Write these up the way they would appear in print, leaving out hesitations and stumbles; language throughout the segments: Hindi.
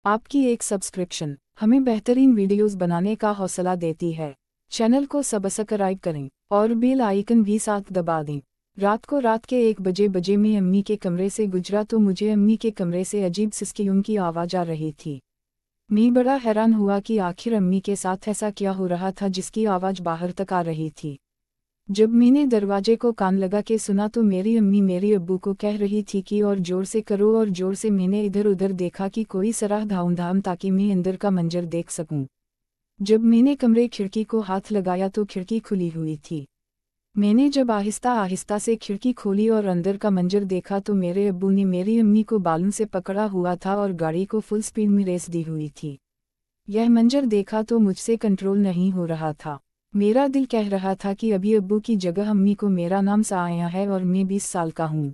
आपकी एक सब्सक्रिप्शन हमें बेहतरीन वीडियोस बनाने का हौसला देती है। चैनल को सब्सक्राइब करें और बेल आइकन भी साथ दबा दें। रात के 1 बजे मैं अम्मी के कमरे से गुजरा तो मुझे अम्मी के कमरे से अजीब सिसकियों की आवाज़ आ रही थी। मैं बड़ा हैरान हुआ कि आखिर अम्मी के साथ ऐसा क्या हो रहा था जिसकी आवाज़ बाहर तक आ रही थी। जब मैंने दरवाजे को कान लगा के सुना तो मेरी अम्मी मेरे अब्बू को कह रही थी कि और ज़ोर से करो और ज़ोर से। मैंने इधर उधर देखा कि कोई सराह धाम ताकि मैं अंदर का मंजर देख सकूं। जब मैंने कमरे खिड़की को हाथ लगाया तो खिड़की खुली हुई थी। मैंने जब आहिस्ता आहिस्ता से खिड़की खोली और अंदर का मंजर देखा तो मेरे अब्बू ने मेरी अम्मी को बालों से पकड़ा हुआ था और गाड़ी को फुल स्पीड में रेस दी हुई थी। यह मंजर देखा तो मुझसे कंट्रोल नहीं हो रहा था। मेरा दिल कह रहा था कि अभी अब्बू की जगह अम्मी को मेरा नाम सा आया है और मैं 20 साल का हूँ।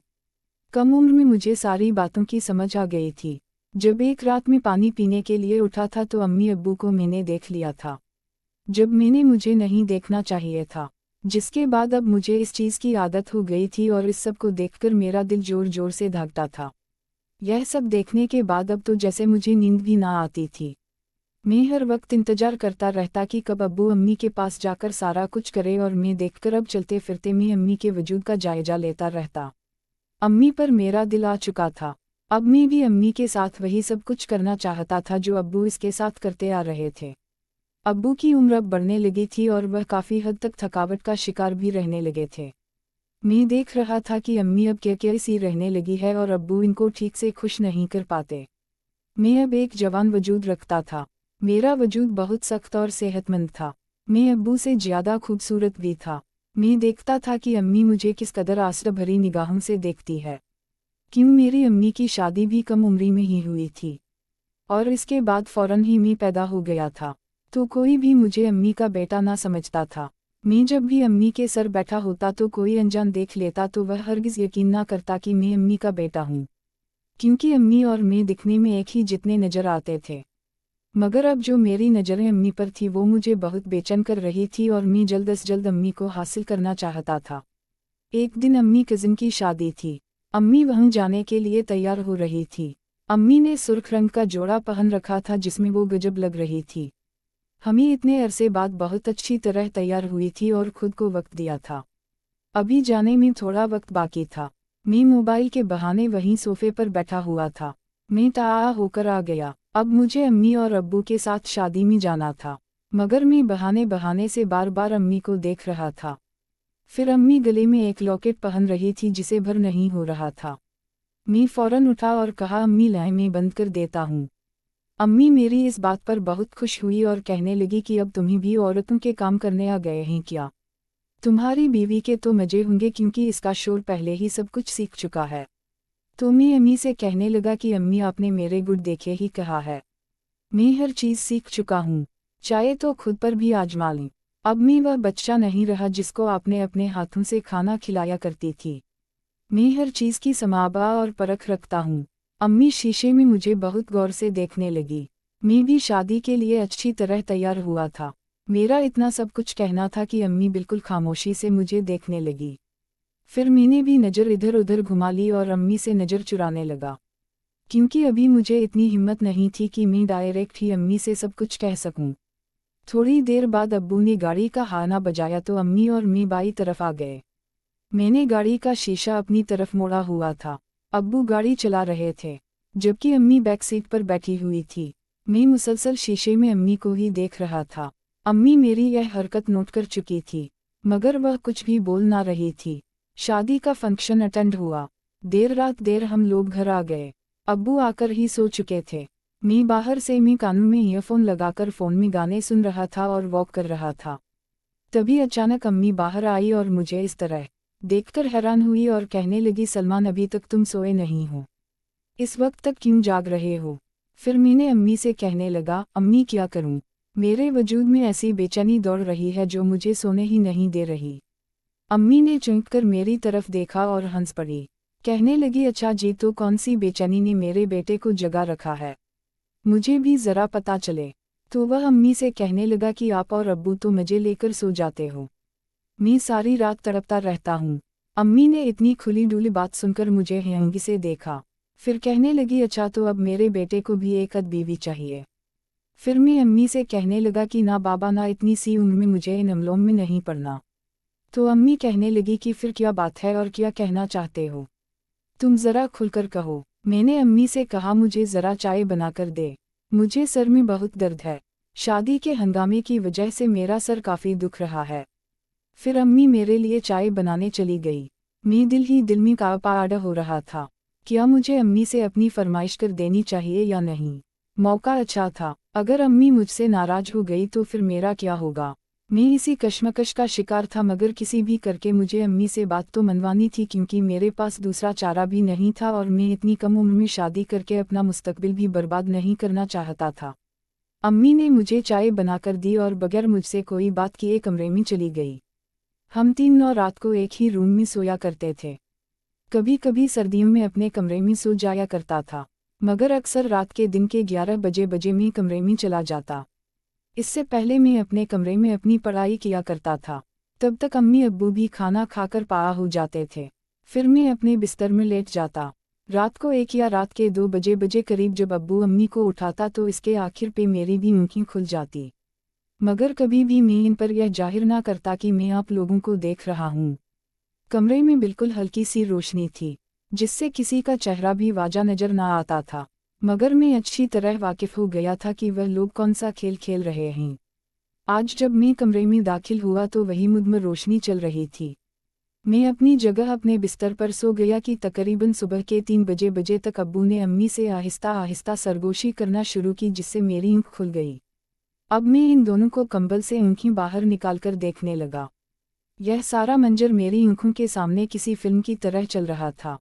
कम उम्र में मुझे सारी बातों की समझ आ गई थी। जब एक रात में पानी पीने के लिए उठा था तो अम्मी अब्बू को मैंने देख लिया था, जब मैंने मुझे नहीं देखना चाहिए था। जिसके बाद अब मुझे इस चीज़ की आदत हो गई थी और इस सब को देखकर मेरा दिल जोर जोर से धड़कता था। यह सब देखने के बाद अब तो जैसे मुझे नींद भी ना आती थी। मैं हर वक्त इंतजार करता रहता कि कब अब्बू अम्मी के पास जाकर सारा कुछ करे और मैं देखकर अब चलते फिरते मैं अम्मी के वजूद का जायजा लेता रहता। अम्मी पर मेरा दिल आ चुका था। अब मैं भी अम्मी के साथ वही सब कुछ करना चाहता था जो अब्बू इसके साथ करते आ रहे थे। अब्बू की उम्र अब बढ़ने लगी थी और वह काफ़ी हद तक थकावट का शिकार भी रहने लगे थे। मैं देख रहा था कि अम्मी अब क्या सी रहने लगी है और अब्बू इनको ठीक से खुश नहीं कर पाते। मैं अब एक जवान वजूद रखता था। मेरा वजूद बहुत सख्त और सेहतमंद था। मैं अब्बू से ज़्यादा खूबसूरत भी था। मैं देखता था कि अम्मी मुझे किस कदर आसरा भरी निगाहों से देखती है। क्यों मेरी अम्मी की शादी भी कम उम्री में ही हुई थी और इसके बाद फ़ौरन ही मैं पैदा हो गया था, तो कोई भी मुझे अम्मी का बेटा ना समझता था। मैं जब भी अम्मी के सर बैठा होता तो कोई अनजान देख लेता तो वह हरगिज़ यकीन ना करता कि मैं अम्मी का बेटा हूँ, क्योंकि अम्मी और मैं दिखने में एक ही जितने नज़र आते थे। मगर अब जो मेरी नज़रें अम्मी पर थी वो मुझे बहुत बेचैन कर रही थी और मैं जल्द से जल्द अम्मी को हासिल करना चाहता था। एक दिन अम्मी कज़िन की शादी थी। अम्मी वहाँ जाने के लिए तैयार हो रही थी। अम्मी ने सुर्ख रंग का जोड़ा पहन रखा था जिसमें वो गजब लग रही थी। हमें इतने अरसे बाद बहुत अच्छी तरह तैयार हुई थी और खुद को वक्त दिया था। अभी जाने में थोड़ा वक्त बाकी था। मैं मोबाइल के बहाने वहीं सोफे पर बैठा हुआ था। मैं तैयार होकर आ गया। अब मुझे अम्मी और अब्बू के साथ शादी में जाना था, मगर मैं बहाने बहाने से बार बार अम्मी को देख रहा था। फिर अम्मी गले में एक लॉकेट पहन रही थी जिसे भर नहीं हो रहा था। मैं फ़ौरन उठा और कहा, अम्मी लाएं, मैं बंद कर देता हूँ। अम्मी मेरी इस बात पर बहुत खुश हुई और कहने लगी कि अब तुम्हें भी औरतों के काम करने आ गए हैं क्या? तुम्हारी बीवी के तो मजे होंगे क्योंकि इसका शोर पहले ही सब कुछ सीख चुका है। तो मैं अम्मी से कहने लगा कि अम्मी आपने मेरे गुण देखे ही कहा है। मैं हर चीज़ सीख चुका हूँ, चाहे तो खुद पर भी आजमा लें। अब मैं वह बच्चा नहीं रहा जिसको आपने अपने हाथों से खाना खिलाया करती थी। मैं हर चीज़ की समाबा और परख रखता हूँ। अम्मी शीशे में मुझे बहुत गौर से देखने लगी। मैं भी शादी के लिए अच्छी तरह तैयार हुआ था। मेरा इतना सब कुछ कहना था कि अम्मी बिल्कुल खामोशी से मुझे देखने लगी। फिर मैंने भी नज़र इधर उधर घुमा ली और अम्मी से नज़र चुराने लगा, क्योंकि अभी मुझे इतनी हिम्मत नहीं थी कि मैं डायरेक्ट ही अम्मी से सब कुछ कह सकूं। थोड़ी देर बाद अब्बू ने गाड़ी का हाना बजाया तो अम्मी और मैं बाई तरफ आ गए। मैंने गाड़ी का शीशा अपनी तरफ मोड़ा हुआ था। अब्बू गाड़ी चला रहे थे, जबकि अम्मी बैक सीट पर बैठी हुई थी। मैं मुसलसल शीशे में अम्मी को ही देख रहा था। अम्मी मेरी यह हरकत नोट कर चुकी थी, मगर वह कुछ भी बोल ना रही थी। शादी का फंक्शन अटेंड हुआ। देर रात हम लोग घर आ गए। अब्बू आकर ही सो चुके थे। मैं बाहर से कानों में ईयरफोन लगाकर फ़ोन में गाने सुन रहा था और वॉक कर रहा था। तभी अचानक अम्मी बाहर आई और मुझे इस तरह देखकर हैरान हुई और कहने लगी, सलमान अभी तक तुम सोए नहीं हो, इस वक्त तक क्यों जाग रहे हो? फिर मैंने अम्मी से कहने लगा, अम्मी क्या करूं? मेरे वजूद में ऐसी बेचैनी दौड़ रही है जो मुझे सोने ही नहीं दे रही। अम्मी ने चौंक कर मेरी तरफ देखा और हंस पड़ी। कहने लगी, अच्छा जी, तो कौन सी बेचैनी ने मेरे बेटे को जगा रखा है? मुझे भी ज़रा पता चले। तो वह अम्मी से कहने लगा कि आप और अब्बू तो मज़े लेकर सो जाते हो, मैं सारी रात तड़पता रहता हूँ। अम्मी ने इतनी खुली डुली बात सुनकर मुझे हैरानी से देखा। फिर कहने लगी अच्छा तो अब मेरे बेटे को भी एक अद बीवी चाहिए। फिर मैं अम्मी से कहने लगा कि ना बाबा ना इतनी सी उम्र में मुझे इन अमलों में नहीं पड़ना। तो अम्मी कहने लगी कि फिर क्या बात है और क्या कहना चाहते हो, तुम ज़रा खुलकर कहो। मैंने अम्मी से कहा मुझे ज़रा चाय बनाकर दे, मुझे सर में बहुत दर्द है, शादी के हंगामे की वजह से मेरा सर काफ़ी दुख रहा है। फिर अम्मी मेरे लिए चाय बनाने चली गई। मैं दिल ही दिल में काँपा हो रहा था, क्या मुझे अम्मी से अपनी फरमाइश कर देनी चाहिए या नहीं। मौका अच्छा था, अगर अम्मी मुझसे नाराज़ हो गई तो फिर मेरा क्या होगा। मैं इसी कश्मकश का शिकार था, मगर किसी भी करके मुझे अम्मी से बात तो मनवानी थी, क्योंकि मेरे पास दूसरा चारा भी नहीं था और मैं इतनी कम उम्र में शादी करके अपना मुस्तकबिल भी बर्बाद नहीं करना चाहता था। अम्मी ने मुझे चाय बनाकर दी और बगैर मुझसे कोई बात किए कमरे में चली गई। हम तीनों रात को एक ही रूम में सोया करते थे। कभी कभी सर्दियों में अपने कमरे में सो जाया करता था, मगर अक्सर रात के दिन के 11 बजे मैं कमरे में चला जाता। इससे पहले मैं अपने कमरे में अपनी पढ़ाई किया करता था। तब तक अम्मी अब्बू भी खाना खाकर पाया हो जाते थे। फिर मैं अपने बिस्तर में लेट जाता। रात को 1 या रात के 2 बजे करीब जब अब्बू अम्मी को उठाता तो इसके आखिर पे मेरी भी आँखें खुल जाती। मगर कभी भी मैं इन पर यह जाहिर ना करता कि मैं आप लोगों को देख रहा हूँ। कमरे में बिल्कुल हल्की सी रोशनी थी, जिससे किसी का चेहरा भी वाजा नजर ना आता था, मगर मैं अच्छी तरह वाकिफ हो गया था कि वह लोग कौन सा खेल खेल रहे हैं। आज जब मैं कमरे में दाखिल हुआ तो वही मुद्दम रोशनी चल रही थी। मैं अपनी जगह अपने बिस्तर पर सो गया कि तकरीबन सुबह के 3 बजे तक अब्बू ने अम्मी से आहिस्ता आहिस्ता सरगोशी करना शुरू की, जिससे मेरी आँख खुल गई। अब मैं इन दोनों को कंबल से आँखें बाहर निकालकर देखने लगा। यह सारा मंजर मेरी आँखों के सामने किसी फिल्म की तरह चल रहा था।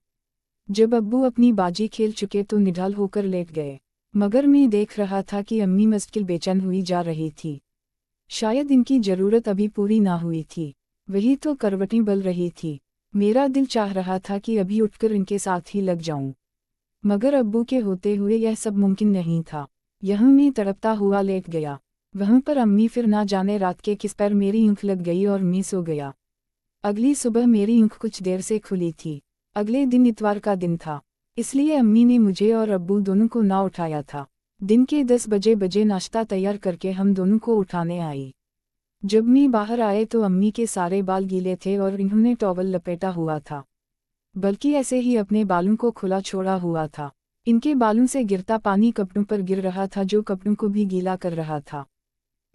जब अब्बू अपनी बाजी खेल चुके तो निढाल होकर लेट गए, मगर मैं देख रहा था कि अम्मी मुश्किल बेचैन हुई जा रही थी। शायद इनकी ज़रूरत अभी पूरी ना हुई थी, वही तो करवटें बल रही थी। मेरा दिल चाह रहा था कि अभी उठकर इनके साथ ही लग जाऊं, मगर अब्बू के होते हुए यह सब मुमकिन नहीं था। यहाँ मैं तड़पता हुआ लेट गया, वहाँ पर अम्मी फिर ना जाने रात के किस पर मेरी आँख लग गई और मैं सो गया। अगली सुबह मेरी आँख कुछ देर से खुली थी। अगले दिन इतवार का दिन था, इसलिए अम्मी ने मुझे और अब्बू दोनों को ना उठाया था। दिन के 10 बजे नाश्ता तैयार करके हम दोनों को उठाने आई। जब मैं बाहर आए तो अम्मी के सारे बाल गीले थे और इन्होंने टॉवल लपेटा हुआ था, बल्कि ऐसे ही अपने बालों को खुला छोड़ा हुआ था। इनके बालों से गिरता पानी कपड़ों पर गिर रहा था, जो कपड़ों को भी गीला कर रहा था।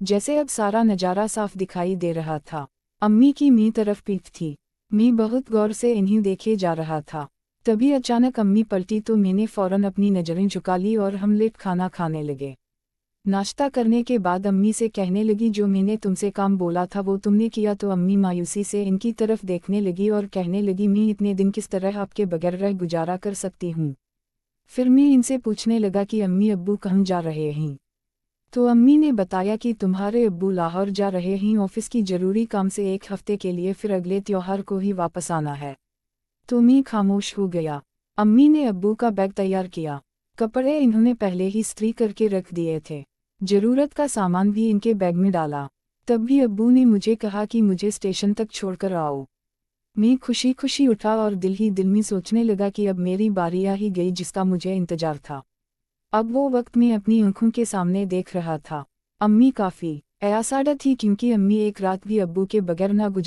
जैसे अब सारा नज़ारा साफ दिखाई दे रहा था। अम्मी की मेरी तरफ पीठ थी, मैं बहुत गौर से इन्हें देखे जा रहा था। तभी अचानक अम्मी पलटी तो मैंने फ़ौरन अपनी नज़रें झुका ली और हम लेट खाना खाने लगे। नाश्ता करने के बाद अम्मी से कहने लगी जो मैंने तुमसे काम बोला था वो तुमने किया। तो अम्मी मायूसी से इनकी तरफ देखने लगी और कहने लगी मैं इतने दिन किस तरह आपके बगैर रह गुजारा कर सकती हूँ। फिर मैं इनसे पूछने लगा कि अम्मी अब्बू कहाँ जा रहे हैं। तो अम्मी ने बताया कि तुम्हारे अब्बू लाहौर जा रहे हैं ऑफिस की ज़रूरी काम से 1 हफ्ते के लिए, फिर अगले त्योहार को ही वापस आना है। तो मैं खामोश हो गया। अम्मी ने अब्बू का बैग तैयार किया, कपड़े इन्होंने पहले ही इस्त्री करके रख दिए थे, ज़रूरत का सामान भी इनके बैग में डाला। तब भी अब्बू ने मुझे कहा कि मुझे स्टेशन तक छोड़कर आओ। मैं खुशी खुशी उठा और दिल ही दिल में सोचने लगा कि अब मेरी बारी आ ही गई जिसका मुझे इंतजार था। अब वो वक्त मैं अपनी आँखों के सामने देख रहा था। अम्मी काफ़ी अयासादा थी, क्योंकि अम्मी एक रात भी अब्बू के बगैर ना गुजार